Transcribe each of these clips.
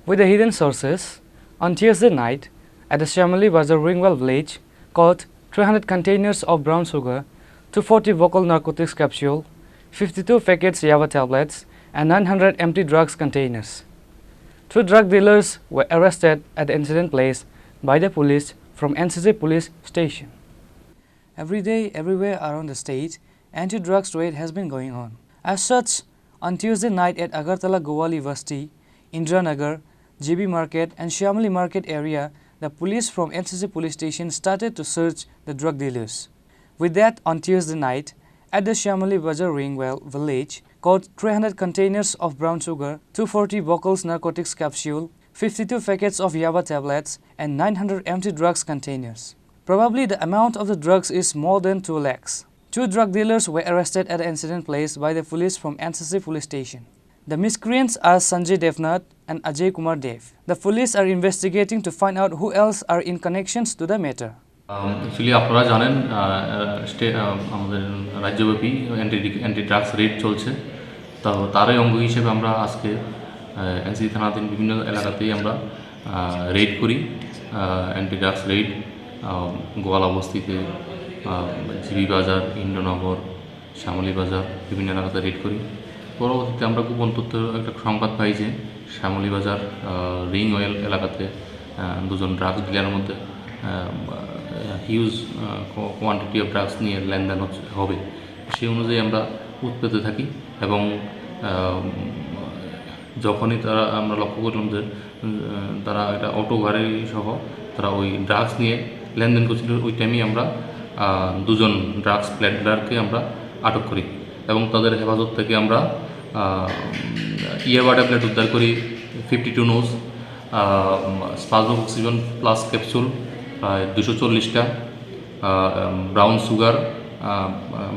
With the hidden sources, on Tuesday night, at the Shyamali Bazaar Ringwell village, caught 300 containers of brown sugar, 240 vocal narcotics capsule, 52 packets Yaba Tablets, and 900 empty drugs containers. 2 drug dealers were arrested at the incident place by the police from NCC police station. Every day, everywhere around the state, anti-drugs raid has been going on. As such, on Tuesday night at Agartala Gowali Vasti, Indranagar, JB Market and Shyamali Market area, the police from NCC police station started to search the drug dealers. With that, on Tuesday night, at the Shyamali Bazaar Ringwell village, caught 300 containers of brown sugar, 240 bottles narcotics capsule, 52 packets of Yaba tablets, and 900 empty drugs containers. Probably the amount of the drugs is more than 2 lakhs. 2 drug dealers were arrested at the incident place by the police from NCC police station. The miscreants are Sanjay Devnath and Ajay Kumar Dev. The police are investigating to find out who else are in connections to the matter. Actually, আপনারা জানেন আমাদের রাজ্যব্যাপী anti drugs red চলছে। তো তারই অঙ্গ হিসেবে আমরা আজকে এনসিসি থানাধীন বিভিন্ন এলাকাতেই আমরা রেড করি। অ্যান্টি ড্রাগস রেড গোয়ালা বস্তিতে, জিবি বাজার, ইন্দ্রনগর, শ্যামলী বাজার বিভিন্ন এলাকাতে রেড করি। পরবর্তীতে আমরা গোপন তথ্য একটা সংবাদ পাই যে শ্যামলী বাজার রিং অয়েল এলাকাতে 2জন ড্রাগস ডিলারের মধ্যে হিউজ কোয়ান্টিটি অফ ড্রাগস নিয়ে লেনদেন হবে। সেই অনুযায়ী আমরা উৎপেতে থাকি এবং যখনই আমরা লক্ষ্য করলাম যে তারা একটা অটো গাড়ি সহ তারা ওই ড্রাগস নিয়ে লেনদেন করছিল, ওই টাইমেই আমরা 2জন ড্রাগস প্ল্যান্ডারকে আমরা আটক করি এবং তাদের হেফাজত থেকে আমরা ইয়াবা ট্যাবলেট উদ্ধার করি, 52 নোজ, স্পাজমোক্সিজন প্লাস ক্যাপসুল 240টা, brown sugar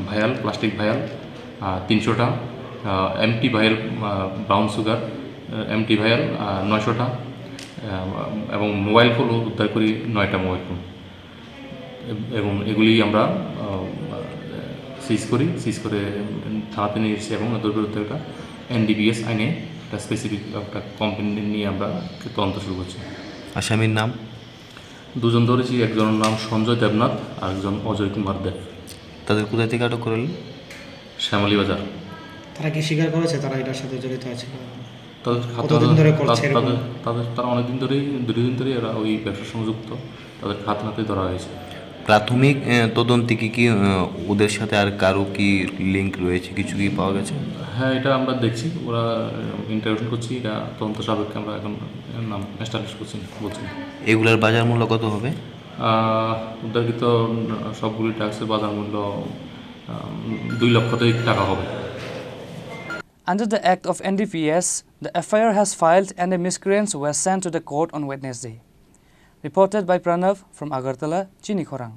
vial, plastic vial 300টা, empty vial brown sugar empty vial 900টা এবং মোবাইল ফোন উদ্ধার করি 9টা মোবাইল ফোন এবং এগুলি আমরা সিজ করে থানাতে নিয়ে এসেছি এবং ওদের বিরুদ্ধে একটা NDPS আইনে একটা স্পেসিফিক একটা কমপ্লেন নিয়ে আমরা তদন্ত শুরু করছি। আসামির নাম 2জন ধরেছি, একজনের নাম সঞ্জয় দেবনাথ আর একজন অজয় কুমার দেব। তাদের কোথায় থেকে আটক করলেন? শ্যামলী বাজার। তারা কি স্বীকার করেছে তারা এটার সাথে জড়িত আছে? তারা অনেকদিন ধরেই 2 দিন ধরেই এরা ওই ব্যবসার সঙ্গে যুক্ত, তাদের হাতে ধরা হয়েছে। প্রাথমিক তদন্তে কি ওদের সাথে আর কারো কি লিঙ্ক রয়েছে, কিছু কি পাওয়া গেছে? হ্যাঁ, এটা আমরা দেখছি, ওরা ইন্টারভিউ করছি, এটা তদন্ত সাপেক্ষে আমরা এখন নাম এস্টাবলিশ করছি বলছি। এগুলার বাজার মূল্য কত হবে? উদ্ধারকৃত সবগুলি ট্যাক্সের বাজার মূল্য 2 লক্ষ টাকা হবে। Under the act of NDPS, the FIR has filed and the miscreants were sent to the court on Wednesday. Reported by Pranav from Agartala, Chini, Khorang.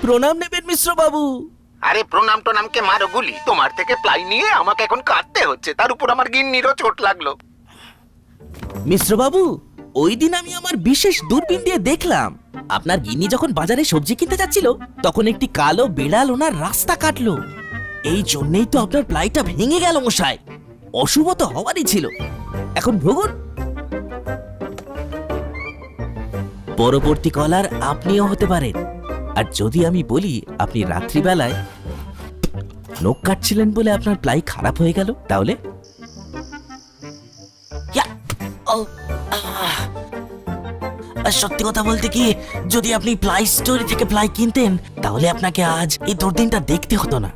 প্রণাম নেবেন মিশ্র বাবু। আরে প্রণাম টোনামকে মারো গুলি, তোমার থেকে প্লাই নিয়ে আমাকে এখন কাটতে হচ্ছে, তার উপর আমার গিন্নিরও চোট লাগলো। মিশ্র বাবু, ওই দিন আমি আমার বিশেষ দূরবীন দিয়ে দেখলাম আপনার গিন্নি যখন বাজারে সবজি কিনতে যাচ্ছিল তখন একটি কালো বিড়াল ওনার রাস্তা কাটলো। এই জন্যই তো আপনার প্লাইটা ভেঙে গেল মশাই। অশুভ তো হওয়ারই ছিল। এখন ভোগুন। পরবর্তী কলার আপনিও হতে পারেন। আর যদি আমি বলি আপনি রাত্রিবেলায় নখ কাটছিলেন বলে আপনার প্লাই খারাপ হয়ে গেল, তাহলে সত্যি কথা বলতে কি, যদি আপনি প্লাই স্টোরি থেকে প্লাই কিনতেন তাহলে আপনাকে আজ এই দুর্দিনটা দেখতে হতো না।